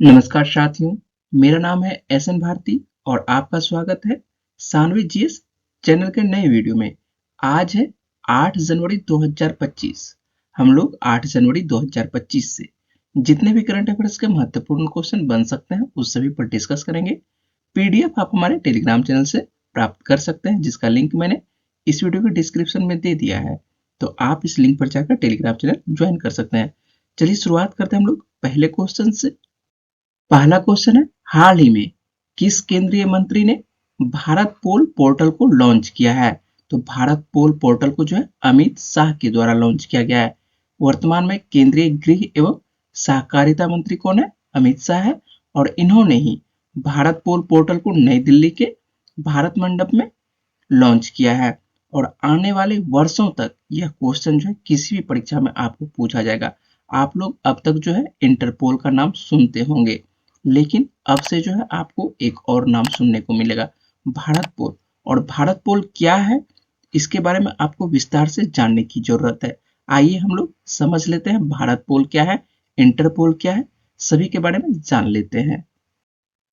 नमस्कार साथियों, मेरा नाम है एस.एन. भारती और आपका स्वागत है सानवी जीएस चैनल के नए वीडियो में। आज है 8 जनवरी 2025। हम लोग 8 जनवरी 2025 से जितने भी करंट अफेयर्स के महत्वपूर्ण क्वेश्चन बन सकते हैं उस सभी पर डिस्कस करेंगे। पीडीएफ आप हमारे टेलीग्राम चैनल से प्राप्त कर सकते हैं, जिसका लिंक मैंने इस वीडियो के डिस्क्रिप्शन में दे दिया है। तो आप इस लिंक पर जाकर टेलीग्राम चैनल ज्वाइन कर सकते हैं। चलिए शुरुआत करते हैं हम लोग पहले क्वेश्चन से। पहला क्वेश्चन है, हाल ही में किस केंद्रीय मंत्री ने भारत पोल पोर्टल को लॉन्च किया है? तो भारत पोल पोर्टल को जो है अमित शाह के द्वारा लॉन्च किया गया है। वर्तमान में केंद्रीय गृह एवं सहकारिता मंत्री कौन है? अमित शाह है। और इन्होंने ही भारत पोल पोर्टल को नई दिल्ली के भारत मंडप में लॉन्च किया है। और आने वाले वर्षों तक यह क्वेश्चन जो है किसी भी परीक्षा में आपको पूछा जाएगा। आप लोग अब तक जो है इंटरपोल का नाम सुनते होंगे, लेकिन अब से जो है आपको एक और नाम सुनने को मिलेगा, भारत पोल। और भारत पोल क्या है, इसके बारे में आपको विस्तार से जानने की जरूरत है। आइए हम लोग समझ लेते हैं भारत पोल क्या है, इंटरपोल क्या है, सभी के बारे में जान लेते हैं।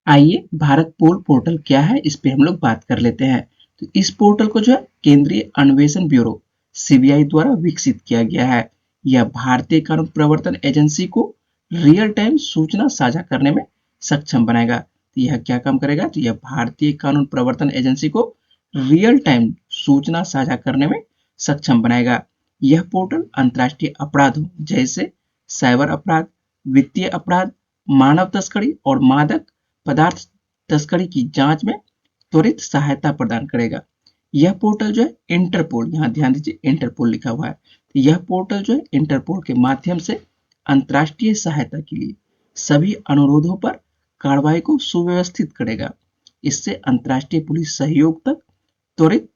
आइए भारत पोल पोर्टल क्या है इस पे हम लोग बात कर लेते हैं। तो इस पोर्टल को जो है केंद्रीय अन्वेषण ब्यूरो सीबीआई द्वारा विकसित किया गया है। यह भारतीय कानून प्रवर्तन एजेंसी को रियल टाइम सूचना साझा करने में सक्षम बनाएगा। तो यह क्या काम करेगा? तो यह भारतीय कानून प्रवर्तन एजेंसी को रियल टाइम सूचना साझा करने में सक्षम बनाएगा। यह पोर्टल अंतर्राष्ट्रीय अपराधों जैसे साइबर अपराध, वित्तीय अपराध, मानव तस्करी और मादक पदार्थ तस्करी की जांच में त्वरित सहायता प्रदान करेगा। यह पोर्टल जो है इंटरपोल, यहाँ ध्यान दीजिए इंटरपोल लिखा हुआ है, तो यह पोर्टल जो है इंटरपोल के माध्यम से अंतर्राष्ट्रीय सहायता के लिए सभी अनुरोधों पर कार्रवाई को सुव्यवस्थित करेगा। इससे अंतर्राष्ट्रीय पुलिस सहयोग तक त्वरित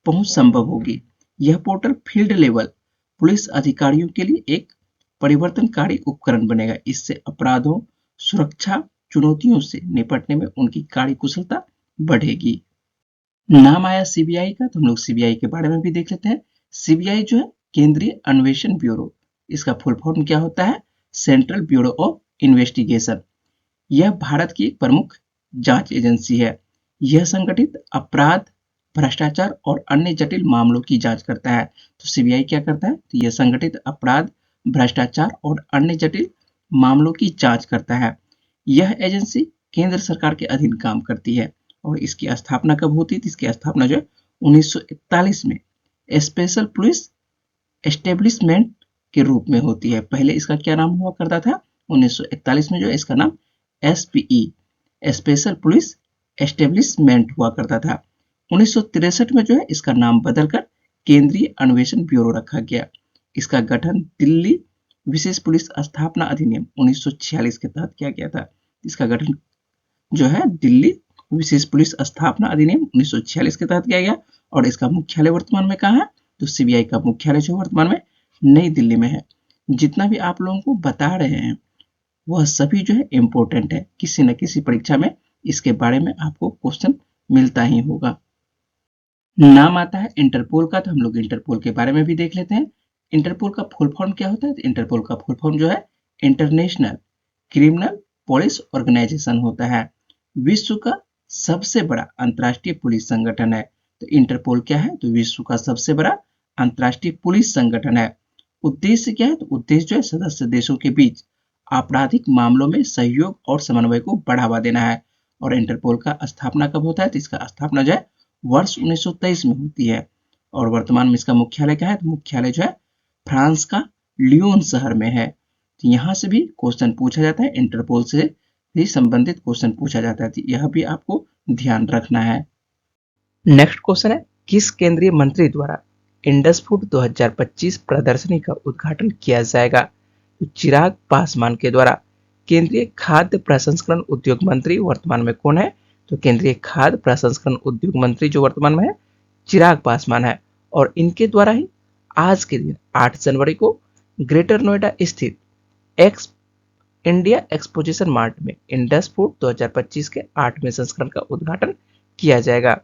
पहुंच संभव होगी। यह पोर्टल फील्ड लेवल पुलिस अधिकारियों के लिए एक परिवर्तनकारी उपकरण बनेगा। इससे अपराधों, सुरक्षा चुनौतियों से निपटने में उनकी कार्यकुशलता बढ़ेगी। नाम आया सीबीआई का, तो हम लोग सीबीआई के बारे में भी देख लेते हैं। सीबीआई जो है केंद्रीय अन्वेषण ब्यूरो, इसका फुल फॉर्म क्या होता है? Central bureau of investigation. यह भारत की एक प्रमुख जांच एजेंसी है। यह संगठित अपराध, भ्रष्टाचार और अन्य जटिल मामलों की जांच करता है। तो सीबीआई क्या करता है? तो यह संगठित अपराध, भ्रष्टाचार और अन्य जटिल मामलों की जांच करता है। यह एजेंसी केंद्र सरकार के अधीन काम करती है। और इसकी स्थापना कब होती थी? इसकी स्थापना जो है 1941 में स्पेशल पुलिस एस्टेब्लिशमेंट के रूप में होती है। पहले इसका क्या नाम हुआ करता था? 1941 में जो है इसका नाम एसपीई, स्पेशल पुलिस एस्टेब्लिशमेंट हुआ करता था। 1963 में जो है इसका नाम बदलकर केंद्रीय अन्वेषण ब्यूरो रखा गया। इसका गठन दिल्ली विशेष पुलिस स्थापना अधिनियम 1946 के तहत किया गया था। इसका गठन जो है दिल्ली विशेष पुलिस स्थापना अधिनियम 1946 के तहत किया गया। और इसका मुख्यालय वर्तमान में कहाँ है? तो सीबीआई का मुख्यालय जो वर्तमान में नई दिल्ली में है। जितना भी आप लोगों को बता रहे हैं वह सभी जो है इंपॉर्टेंट है, किसी न किसी परीक्षा में इसके बारे में आपको क्वेश्चन मिलता ही होगा। नाम आता है इंटरपोल का, तो हम लोग इंटरपोल के बारे में भी देख लेते हैं। इंटरपोल का फुल फॉर्म क्या होता है? तो इंटरपोल का फुल फॉर्म जो है इंटरनेशनल क्रिमिनल पुलिस ऑर्गेनाइजेशन होता है। विश्व का सबसे बड़ा अंतर्राष्ट्रीय पुलिस संगठन है। तो इंटरपोल क्या है? तो विश्व का सबसे बड़ा अंतर्राष्ट्रीय पुलिस संगठन है। उद्देश्य क्या है? तो उद्देश्य जो है सदस्य देशों के बीच आपराधिक मामलों में सहयोग और समन्वय को बढ़ावा देना है। और इंटरपोल का स्थापना कब होता है? तो इसका स्थापना जो है वर्ष 1923 में होती है। और वर्तमान में इसका मुख्यालय क्या है? तो मुख्यालय जो है फ्रांस का लियोन शहर में है। तो यहाँ से भी क्वेश्चन पूछा जाता है, इंटरपोल से भी संबंधित क्वेश्चन पूछा जाता है, तो यह भी आपको ध्यान रखना है। नेक्स्ट क्वेश्चन है, किस केंद्रीय मंत्री द्वारा इंडस फूड 2025 प्रदर्शनी का उद्घाटन किया जाएगा? तो चिराग पासवान के द्वारा। केंद्रीय खाद्य प्रसंस्करण उद्योग मंत्री वर्तमान में कौन है? तो केंद्रीय खाद्य प्रसंस्करण उद्योग मंत्री जो वर्तमान में है चिराग पासवान है। और इनके द्वारा ही आज के दिन 8 जनवरी को ग्रेटर नोएडा स्थित एक्स इंडिया एक्सपोजिशन मार्ट में इंडस फूड 2025 के 8वें संस्करण का उद्घाटन किया जाएगा।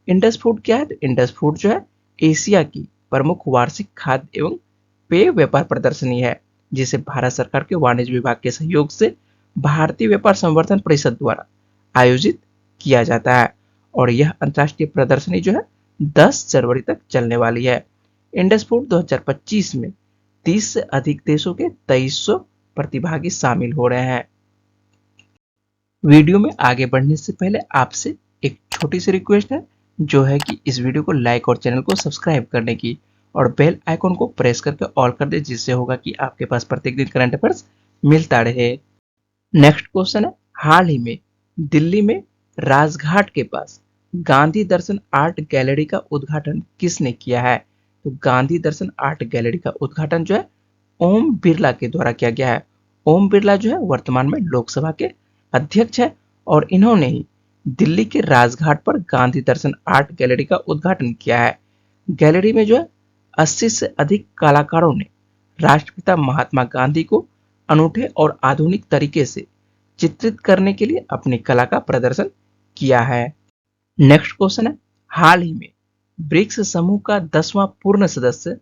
इंडस फूड क्या है? तो इंडस फूड जो है एशिया की प्रमुख वार्षिक खाद्य एवं पेय व्यापार प्रदर्शनी है, जिसे भारत सरकार के वाणिज्य विभाग के सहयोग से भारतीय व्यापार संवर्धन परिषद द्वारा आयोजित किया जाता है और यह अंतर्राष्ट्रीय प्रदर्शनी जो है 10 जनवरी तक चलने वाली है। इंडस फूड 2025 में 30 से अधिक देशों के 2300 प्रतिभागी शामिल हो रहे हैं। वीडियो में आगे बढ़ने से पहले आपसे एक छोटी सी रिक्वेस्ट है, जो है कि इस वीडियो को लाइक और चैनल को सब्सक्राइब करने की और बेल आइकन को प्रेस करके ऑल कर दे, जिससे होगा कि आपके पास प्रत्येक दिन करंट अफेयर्स मिलता रहे। नेक्स्ट क्वेश्चन है, हाल ही में दिल्ली में राजघाट के पास गांधी दर्शन आर्ट गैलरी का उद्घाटन किसने किया है? तो गांधी दर्शन आर्ट गैलरी का उद्घाटन जो है ओम बिरला के द्वारा किया गया है। ओम बिरला जो है वर्तमान में लोकसभा के अध्यक्ष है और इन्होंने ही दिल्ली के राजघाट पर गांधी दर्शन आर्ट गैलरी का उद्घाटन किया है। गैलरी में जो है 80 से अधिक कलाकारों ने राष्ट्रपिता महात्मा गांधी को अनूठे और आधुनिक तरीके से चित्रित करने के लिए अपनी कला का प्रदर्शन किया है। नेक्स्ट क्वेश्चन है, हाल ही में ब्रिक्स समूह का 10वां पूर्ण सदस्य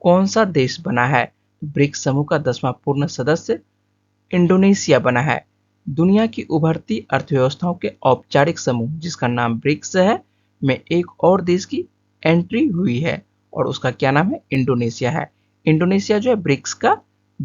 कौन सा देश बना है? ब्रिक्स समूह का 10वां पूर्ण सदस्य इंडोनेशिया बना है। दुनिया की उभरती अर्थव्यवस्थाओं के औपचारिक समूह, जिसका नाम ब्रिक्स है, में एक और देश की एंट्री हुई है और उसका क्या नाम है? इंडोनेशिया है। इंडोनेशिया जो है ब्रिक्स का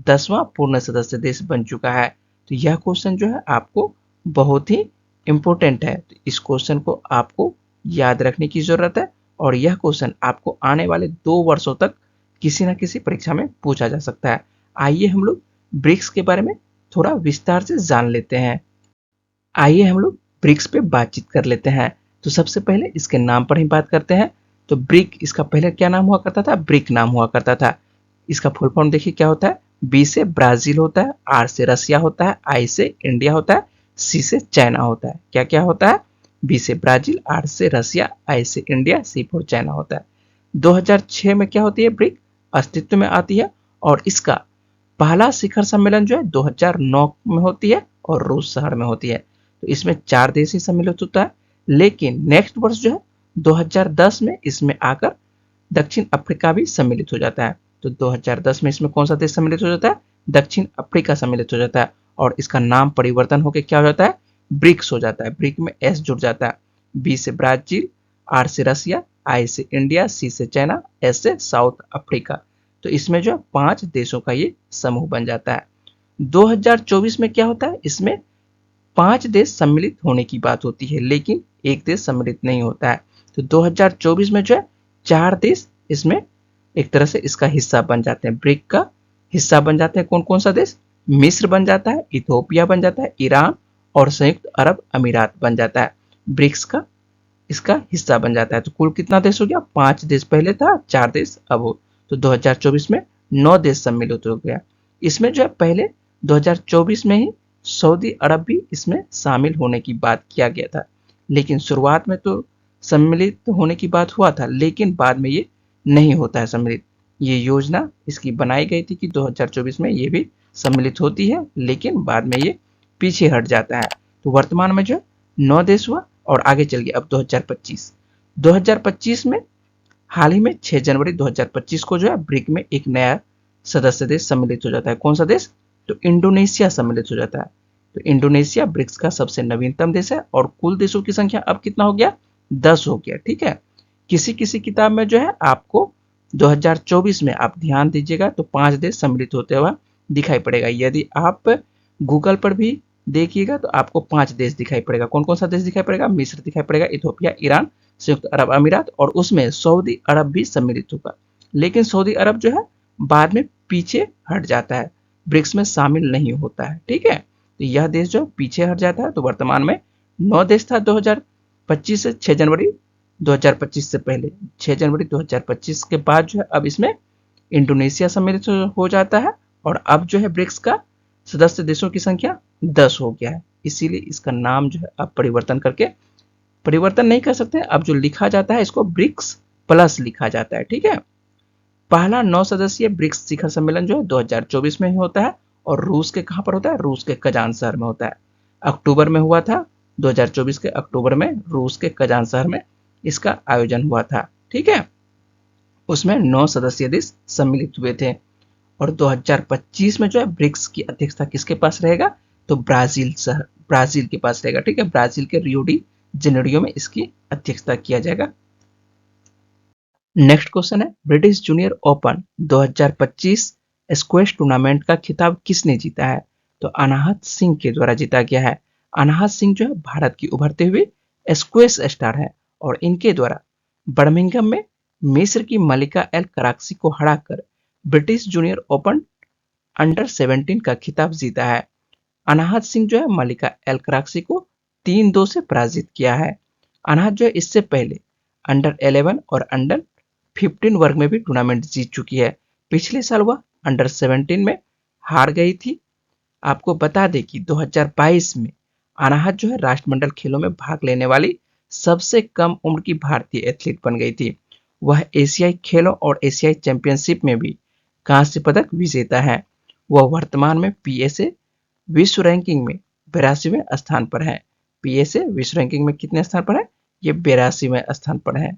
10वां पूर्ण सदस्य देश बन चुका है। तो यह क्वेश्चन जो है आपको बहुत ही इंपॉर्टेंट है, तो इस क्वेश्चन को आपको याद रखने की जरूरत है और यह क्वेश्चन आपको आने वाले 2 वर्षों तक किसी न किसी परीक्षा में पूछा जा सकता है। आइए हम लोग ब्रिक्स के बारे में थोड़ा विस्तार से जान लेते हैं। आइए हम लोग ब्रिक्स पे बातचीत कर लेते हैं। तो सबसे पहले इसके नाम पर ही बात करते हैं। तो ब्रिक, इसका पहले क्या नाम हुआ करता था? ब्रिक नाम हुआ करता था। इसका फुल फॉर्म देखिए क्या होता है। बी से ब्राजील होता है, आर से रसिया होता है, आई से इंडिया होता है, सी से चाइना होता है। क्या क्या होता है? बी से ब्राजील, आर से रसिया, आई से इंडिया, सी फॉर चाइना होता है। 2006 में क्या होती है? ब्रिक अस्तित्व में आती है और इसका पहला शिखर सम्मेलन जो है 2009 में होती है और रूस शहर में होती है। तो इसमें 4 देश ही सम्मिलित होता है, लेकिन नेक्स्ट वर्ष जो है 2010 में इसमें आकर दक्षिण अफ्रीका भी सम्मिलित हो जाता है। तो 2010 में इसमें कौन सा देश सम्मिलित हो जाता है? दक्षिण अफ्रीका सम्मिलित हो जाता है और इसका नाम परिवर्तन होकर क्या हो जाता है? ब्रिक्स हो जाता है। ब्रिक में एस जुड़ जाता है। बी से ब्राजील, आर से रसिया, आई से इंडिया, सी से चाइना, एस से साउथ अफ्रीका। तो इसमें जो है 5 देशों का ये समूह बन जाता है। 2024 में क्या होता है? इसमें 5 देश सम्मिलित होने की बात होती है, लेकिन एक देश सम्मिलित नहीं होता है। तो 2024 में जो है 4 देश इसमें एक तरह से इसका हिस्सा बन जाते हैं। ब्रिक का हिस्सा बन जाते हैं कौन कौन सा देश? मिस्र बन जाता है, इथोपिया बन जाता है, ईरान और संयुक्त अरब अमीरात बन जाता है। ब्रिक्स का इसका हिस्सा बन जाता है। तो कुल कितना देश हो गया? 5 देश पहले था, 4 देश अब हो। तो 2024 में 9 देश सम्मिलित हो गया। इसमें जो है पहले 2024 में ही सऊदी अरब भी इसमें शामिल होने की बात किया गया था, लेकिन शुरुआत में तो सम्मिलित होने की बात हुआ था, लेकिन बाद में ये नहीं होता है सम्मिलित। ये योजना इसकी बनाई गई थी कि 2024 में ये भी सम्मिलित होती है, लेकिन बाद में ये पीछे हट जाता है। तो वर्तमान में जो 9 देश हुआ और आगे चल गया अब 2025 में हाल ही में 6 जनवरी 2025 को जो है ब्रिक में एक नया सदस्य देश सम्मिलित हो जाता है। कौन सा देश? तो इंडोनेशिया सम्मिलित हो जाता है। तो इंडोनेशिया ब्रिक्स का सबसे नवीनतम देश है और कुल देशों की संख्या अब कितना हो गया? 10 हो गया। ठीक है, किसी किसी किताब में जो है आपको 2024 में आप ध्यान दीजिएगा तो 5 देश सम्मिलित होते हुए दिखाई पड़ेगा। यदि आप गूगल पर भी देखिएगा तो आपको 5 देश दिखाई पड़ेगा। कौन कौन सा देश दिखाई पड़ेगा? मिस्र दिखाई पड़ेगा, इथोपिया, ईरान, संयुक्त अरब अमीरात और उसमें सऊदी अरब भी सम्मिलित होगा। लेकिन सऊदी अरब जो है बाद में पीछे हट जाता है, ब्रिक्स में शामिल नहीं होता है। ठीक है, तो यह देश जो पीछे हट जाता है। तो वर्तमान में 9 देश था 2025 से 6 जनवरी 2025 से पहले। 6 जनवरी 2025 के बाद जो है अब इसमें इंडोनेशिया सम्मिलित हो जाता है और अब जो है ब्रिक्स का सदस्य देशों की संख्या 10 हो गया है। इसीलिए इसका नाम जो है अब परिवर्तन नहीं कर सकते, अब जो लिखा जाता है इसको ब्रिक्स प्लस लिखा जाता है। ठीक है, पहला 9 सदस्यीय ब्रिक्स शिखर सम्मेलन जो है 2024 में ही होता है और रूस के कहां पर होता है? रूस के कजान शहर में होता है। अक्टूबर में हुआ था, 2024 के अक्टूबर में रूस के कजान शहर में इसका आयोजन हुआ था। ठीक है, उसमें 9 सदस्यीय देश सम्मिलित हुए थे और 2025 में जो है ब्रिक्स की अध्यक्षता किसके पास रहेगा? तो ब्राजील के पास रहेगा। ठीक है, ब्राजील के रियो डी जेनेरियो में इसकी अध्यक्षता किया जाएगा। नेक्स्ट क्वेश्चन है, British junior open 2025 squash tournament का खिताब किसने जीता है? तो अनाहत सिंह के द्वारा जीता गया है। अनाहत सिंह जो है भारत की उभरते हुए स्क्वैश स्टार है और इनके द्वारा बर्मिंघम में मिस्र की मलिका एल कराक्सी को हराकर ब्रिटिश जूनियर ओपन अंडर 17 का खिताब जीता है। अनाहत सिंह जो है मलिका एल कराक्सी को 3-2 से पराजित किया है। अनाहत जो है इससे पहले अंडर 11 और अंडर 15 वर्ग में भी टूर्नामेंट जीत चुकी है। पिछले साल वह अंडर 17 में हार गई थी। आपको बता दें कि 2022 में अनाहत जो है राष्ट्रमंडल खेलों में भाग लेने वाली सबसे कम उम्र की भारतीय एथलीट बन गई थी। वह एशियाई खेलों और एशियाई चैंपियनशिप में भी कांस्य पदक विजेता है। वह वर्तमान में पीएसए विश्व रैंकिंग में 82वें स्थान पर है। पीएसए विश्व रैंकिंग में कितने स्थान पर है? ये 82वें स्थान पर है।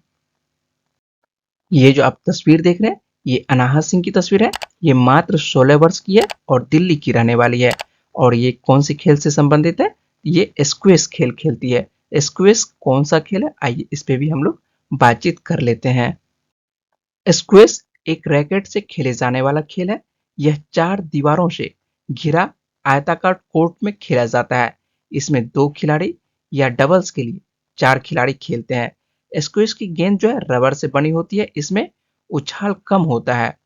ये जो आप तस्वीर देख रहे हैं ये अनाहत सिंह की तस्वीर है। ये मात्र 16 वर्ष की है और दिल्ली की रहने वाली है। और ये कौन से खेल से संबंधित है? ये स्क्वैश खेल खेलती है। स्क्वैश कौन सा खेल है? आइए इस पे भी हम लोग बातचीत कर लेते हैं। स्क्वैश एक रैकेट से खेले जाने वाला खेल है। यह 4 दीवारों से घिरा आयताकार कोर्ट में खेला जाता है। इसमें 2 खिलाड़ी या डबल्स के लिए 4 खिलाड़ी खेलते हैं। स्क्वैश की गेंद जो है रबर से बनी होती है। इसमें उछाल कम होता है।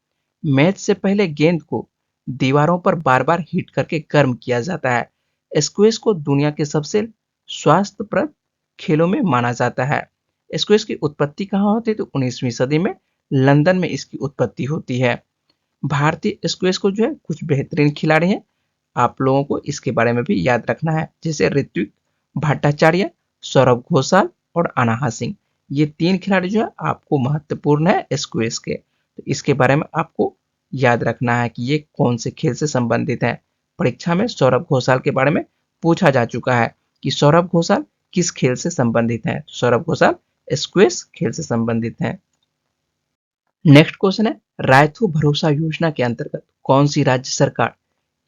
मैच से पहले गेंद को दीवारों पर बार बार हिट करके गर्म किया जाता है। स्क्वैश को दुनिया के सबसे स्वास्थ्यप्रद खेलों में माना जाता है। स्क्वैश की उत्पत्ति कहाँ होती है? तो 19वीं सदी में लंदन में इसकी उत्पत्ति होती है। भारतीय स्क्वैश को जो है कुछ बेहतरीन खिलाड़ी हैं, आप लोगों को इसके बारे में भी याद रखना है, जैसे ऋत्विक भट्टाचार्य, सौरभ घोषाल और अनाहत सिंह। ये 3 खिलाड़ी जो है आपको महत्वपूर्ण है स्क्वैश के, तो इसके बारे में आपको याद रखना है कि ये कौन से खेल से संबंधित है। परीक्षा में सौरभ घोषाल के बारे में पूछा जा चुका है कि सौरभ घोषाल किस खेल से संबंधित है। सौरभ घोषाल स्क्वैश खेल से संबंधित है। नेक्स्ट क्वेश्चन है, रायथू भरोसा योजना के अंतर्गत कौन सी राज्य सरकार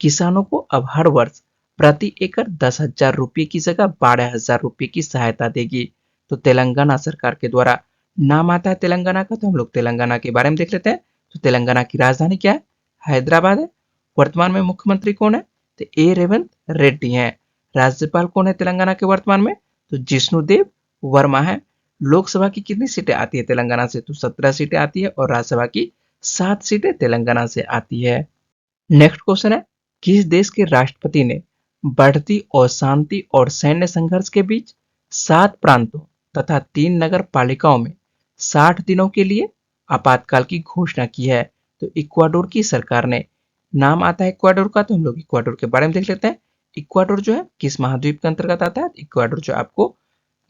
किसानों को अब हर वर्ष प्रति एकड़ 10,000 रुपये की जगह 12,000 रुपये की सहायता देगी? तो तेलंगाना सरकार के द्वारा। नाम आता है तेलंगाना का, तो हम लोग तेलंगाना के बारे में देख लेते हैं। तो तेलंगाना की राजधानी क्या है? हैदराबाद है। वर्तमान में मुख्यमंत्री कौन है? तो ए रेवंत रेड्डी है। राज्यपाल कौन है तेलंगाना के वर्तमान में? तो जिष्णुदेव वर्मा है। लोकसभा की कितनी सीटें आती है तेलंगाना से? तो 17 सीटें आती है और राज्यसभा की 7 सीटें तेलंगाना से आती है। नेक्स्ट क्वेश्चन है, किस देश के राष्ट्रपति ने बढ़ती अशांति और सैन्य संघर्ष के बीच 7 प्रांतों तथा 3 नगर पालिकाओं में 60 दिनों के लिए आपातकाल की घोषणा की है? तो इक्वाडोर की सरकार ने। नाम आता है इक्वाडोर का, तो हम लोग इक्वाडोर के बारे में देख लेते हैं। इक्वाडोर जो है किस महाद्वीप के अंतर्गत आता है? इक्वाडोर जो आपको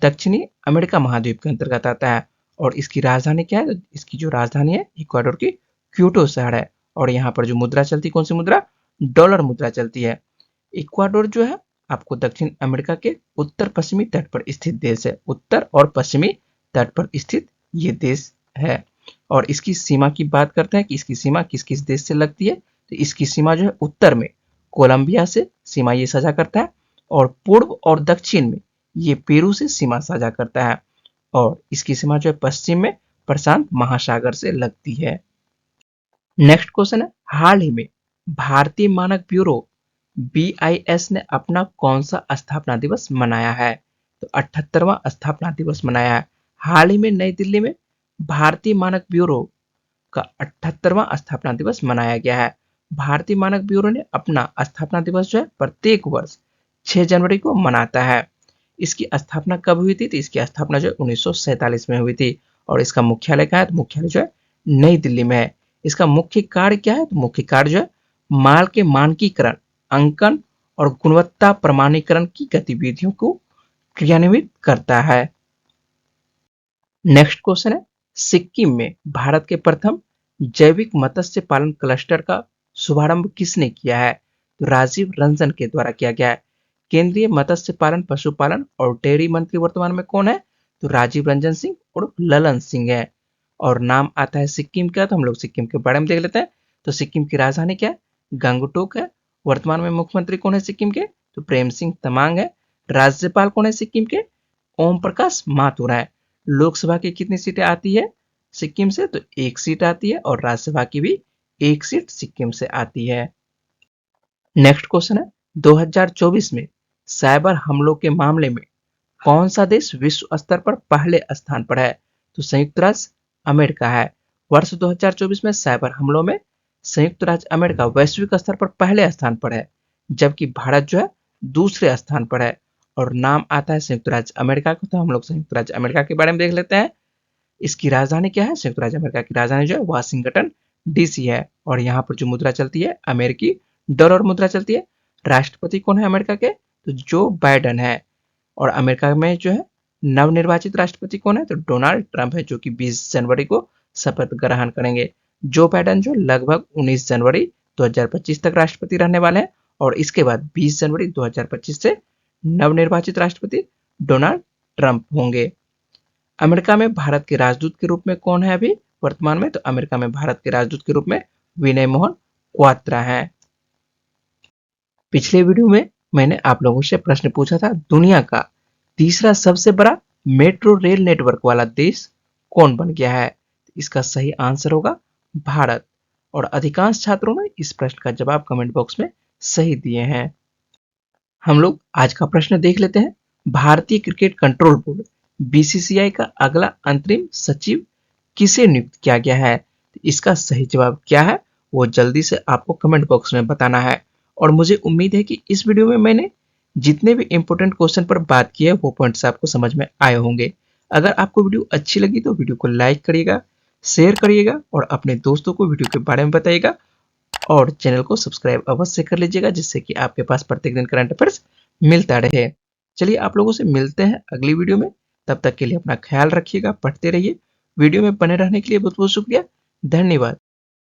दक्षिणी अमेरिका महाद्वीप के अंतर्गत आता है। और इसकी राजधानी क्या है? तो इसकी जो राजधानी है इक्वाडोर की क्यूटो शहर है। और यहाँ पर जो मुद्रा चलती, कौन सी मुद्रा? डॉलर मुद्रा चलती है। इक्वाडोर जो है आपको दक्षिण अमेरिका के उत्तर पश्चिमी तट पर स्थित देश है। उत्तर और पश्चिमी तट पर स्थित ये देश है। और इसकी सीमा की बात करते हैं कि इसकी सीमा किस किस देश से लगती है। तो इसकी सीमा जो है उत्तर में कोलंबिया से सीमा ये साझा करता है और पूर्व और दक्षिण में ये पेरू से सीमा साझा करता है। और इसकी सीमा जो है पश्चिम में प्रशांत महासागर से लगती है। नेक्स्ट क्वेश्चन है, हाल ही में भारतीय मानक ब्यूरो बीआईएस ने अपना कौन सा स्थापना दिवस मनाया है? तो 78वां स्थापना दिवस मनाया है। हाल ही में नई दिल्ली में भारतीय मानक ब्यूरो का 78वां स्थापना दिवस मनाया गया है। भारतीय मानक ब्यूरो ने अपना स्थापना दिवस जो है प्रत्येक वर्ष 6 जनवरी को मनाता है। इसकी स्थापना कब हुई थी? तो इसकी स्थापना जो 1947 में हुई थी। और इसका मुख्यालय कहाँ है? तो मुख्यालय जो है नई दिल्ली में है। इसका मुख्य कार्य क्या है? तो मुख्य कार्य जो है माल के मानकीकरण, अंकन और गुणवत्ता प्रमाणीकरण की गतिविधियों को क्रियान्वित करता है। नेक्स्ट क्वेश्चन है, सिक्किम में भारत के प्रथम जैविक मत्स्य पालन क्लस्टर का शुभारंभ किसने किया है? तो राजीव रंजन के द्वारा किया गया है। केंद्रीय मत्स्य पालन, पशुपालन और डेयरी मंत्री वर्तमान में कौन है? तो राजीव रंजन सिंह और ललन सिंह है। और नाम आता है सिक्किम का, तो हम लोग सिक्किम के बारे में देख लेते हैं। तो सिक्किम की राजधानी क्या है? गंगटोक है। वर्तमान में मुख्यमंत्री कौन है सिक्किम के? तो प्रेम सिंह तमांग है। राज्यपाल कौन है सिक्किम के? ओम प्रकाश माथुर है। लोकसभा की कितनी सीटें आती है सिक्किम से? तो 1 सीट आती है। और राज्यसभा की भी 1 सीट सिक्किम से आती है। नेक्स्ट क्वेश्चन है 2024 में साइबर हमलों के मामले में कौन सा देश विश्व स्तर पर पहले स्थान पर है? तो संयुक्त राज्य अमेरिका है। वर्ष 2024 में साइबर हमलों में संयुक्त राज्य अमेरिका वैश्विक स्तर पर पहले स्थान पर है, जबकि भारत जो है दूसरे स्थान पर है। और नाम आता है संयुक्त राज्य अमेरिका को, तो हम लोग संयुक्त राज्य अमेरिका के बारे में देख लेते हैं। इसकी राजधानी क्या है? संयुक्त राज्य अमेरिका की राजधानी जो है वाशिंगटन डीसी है। और यहाँ पर जो मुद्रा चलती है अमेरिकी डॉलर मुद्रा चलती है। राष्ट्रपति कौन है अमेरिका के? तो जो बाइडन है। और अमेरिका में जो है नवनिर्वाचित राष्ट्रपति कौन है? तो डोनाल्ड ट्रंप है, जो कि 20 जनवरी को शपथ ग्रहण करेंगे। जो बाइडन जो लगभग 19 जनवरी 2025 तक राष्ट्रपति रहने वाले हैं। और इसके बाद 20 जनवरी 2025 से नवनिर्वाचित राष्ट्रपति डोनाल्ड ट्रंप होंगे। अमेरिका में भारत के राजदूत के रूप में कौन है अभी वर्तमान में? तो अमेरिका में भारत के राजदूत के रूप में विनय मोहन क्वात्रा है। पिछले वीडियो में मैंने आप लोगों से प्रश्न पूछा था, दुनिया का तीसरा सबसे बड़ा मेट्रो रेल नेटवर्क वाला देश कौन बन गया है? इसका सही आंसर होगा भारत। और अधिकांश छात्रों ने इस प्रश्न का जवाब कमेंट बॉक्स में सही दिए हैं। हम लोग आज का प्रश्न देख लेते हैं। भारतीय क्रिकेट कंट्रोल बोर्ड बीसीसीआई का अगला अंतरिम सचिव किसे नियुक्त किया गया है? इसका सही जवाब क्या है वो जल्दी से आपको कमेंट बॉक्स में बताना है। और मुझे उम्मीद है कि इस वीडियो में मैंने जितने भी इंपॉर्टेंट क्वेश्चन पर बात की है वो पॉइंट्स आपको समझ में आए होंगे। अगर आपको वीडियो अच्छी लगी तो वीडियो को लाइक करिएगा, शेयर करिएगा और अपने दोस्तों को वीडियो के बारे में बताइएगा। और चैनल को सब्सक्राइब अवश्य कर लीजिएगा, जिससे कि आपके पास प्रत्येक दिन करंट अफेयर्स मिलता रहे। चलिए आप लोगों से मिलते हैं अगली वीडियो में। तब तक के लिए अपना ख्याल रखिएगा, पढ़ते रहिए। वीडियो में बने रहने के लिए बहुत बहुत शुक्रिया। धन्यवाद।